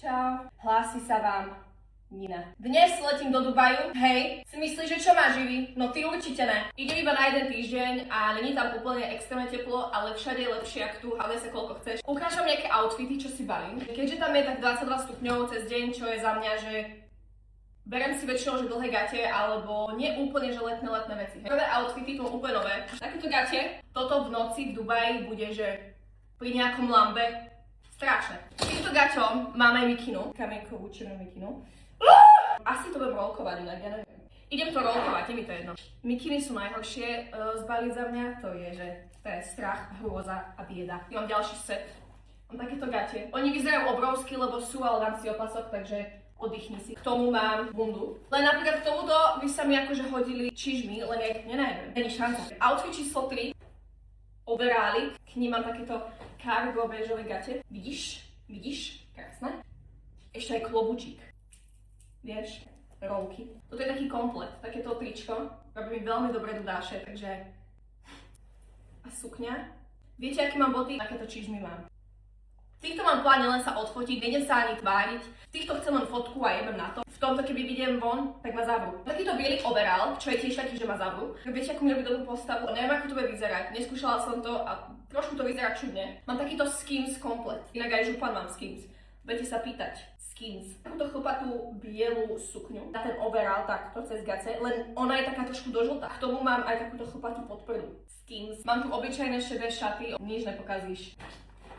Čau, hlási sa vám Nina. Dnes letím do Dubaju. Hej, si myslíš, že čo ma živí? No ty určite ne. Idem iba na jeden týždeň a není tam úplne extrémne teplo, ale všade je lepšie ako tu, hlavne sa koľko chceš. Ukážem nejaké outfity, čo si balím. Keďže tam je tak 22 stupňov cez deň, čo je za mňa, že berem si väčšinou, že dlhé gate, alebo nie úplne, že letné veci. Prvé outfity, to úplne nové. Takéto gate, toto v noci v Dubaji bude, že pri nejakom lambe. Strašné. Týmto gaťom mám aj mikinu. Kamienkovú čiernu mikinu. Asi to budem rolkovať inak, ja neviem. Idem to rolkovať, je mi to jedno. Mikiny sú najhoršie zbaliť za mňa, to je, že to je strach, hrôza a bieda. Mám ďalší set. Mám takéto gate. Oni vyzerajú obrovský, lebo sú, ale dám si opasok, takže oddychni si. K tomu mám bundu. Len napríklad k tomuto by sa mi akože hodili čižmy, len ja ich nenájdem. Není šanca. Outfit číslo 3. Overálik. K ním mám takéto cargo bežové gate. Vidíš? Vidíš? Krásne. Ešte aj klobučík. Vieš? Rolky. Toto je taký komplet. Takéto tričko. Robí mi veľmi dobre dudáše, takže... A sukňa. Viete, aký mám boty? Takéto čižmy mám. Týchto mám pláne len sa odfotiť, nejdem sa ani tváriť. Týchto chcem len fotku a jebem na to. V tomto, keby vidiem von, tak ma zavrú. Takýto biely overall, čo je tiež taký, že ma zavrú. Viete, akú mi robí dobrú postavu? Neviem, ako to bude vyzerať. Neskúšala som to a trošku to vyzerá čudne. Mám takýto Skims komplet. Inak aj župan mám Skims. Budete sa pýtať. Skims. Takúto chlpatú bielú sukňu. Na ten overall takto cez gace, len ona je taká trošku dožltá. K tomu mám aj takúto chlpatú podprdu. Skims. Mám tu obyčajné šedé šaty, nič nepokazíš.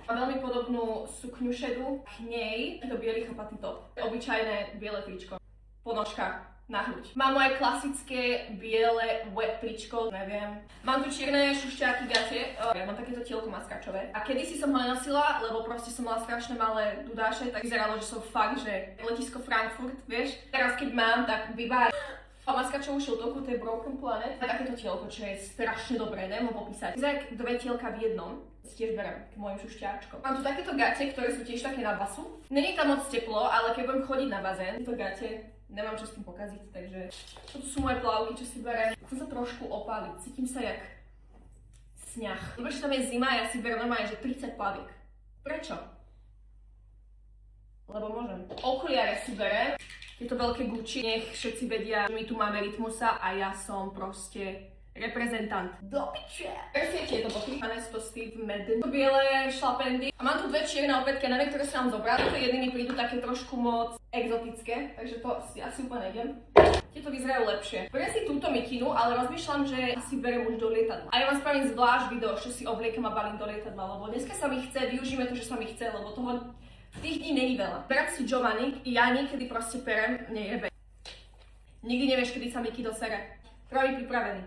Mám veľmi podobnú sukňu šedú, k nej je to biely chlpatý top. Obyčajné biele tričko. Ponožka na hruď. Mám moje klasické biele web tričko, neviem. Mám tu čierne šušťáky gate, mám takéto tielko maskačové. A kedysi som ho nenosila, lebo proste som mala strašne malé dudáše, tak vyzeralo, že som fakt, že letisko Frankfurt, vieš. Teraz keď mám, tak vyváj. A maskačovú šiltovku, to je Broken Planet. A takéto tielko, čo je strašne dobré, neviem ho popísať. Vyzerá dve tielka v jednom. Si tiež berem k mojim šušťáčkom. Mám tu takéto gate, ktoré sú tiež také na basu. Není tam moc teplo, ale keď budem chodiť na bazén, tieto gate nemám čo s tým pokaziť, takže toto sú moje plavky, čo si berem. Chcem sa trošku opáliť, cítim sa jak sňah. Lebo že tam je zima, ja si berem normálne, že 30 plaviek. Prečo? Lebo môžem. Okuliare si berem. Tieto veľké Gucci, nech všetci vedia, že my tu máme Rytmusa a ja som proste reprezentant. Do piče! Perfektne to boty. Máme to Steve Madden. Biele šlapendy. A mám tu dve čierne opätky, neviem, ktoré sa nám zobrali. Tieto jedny mi prídu také trošku moc exotické, takže to asi úplne nejdem. Tieto vyzerajú lepšie. Beriem si túto mikinu, ale rozmýšľam, že asi berem už do lietadla. A ja vám spravím zvlášť video, čo si obliekam a balím do lietadla, lebo dneska sa mi chce, využijeme to, že sa mi chce, lebo toho tých dní není veľa. Berám si Giovanni, ja niekedy proste perem, nejebe. Nikdy nevieš, kedy sa Miky dosere. Prvý pripravený.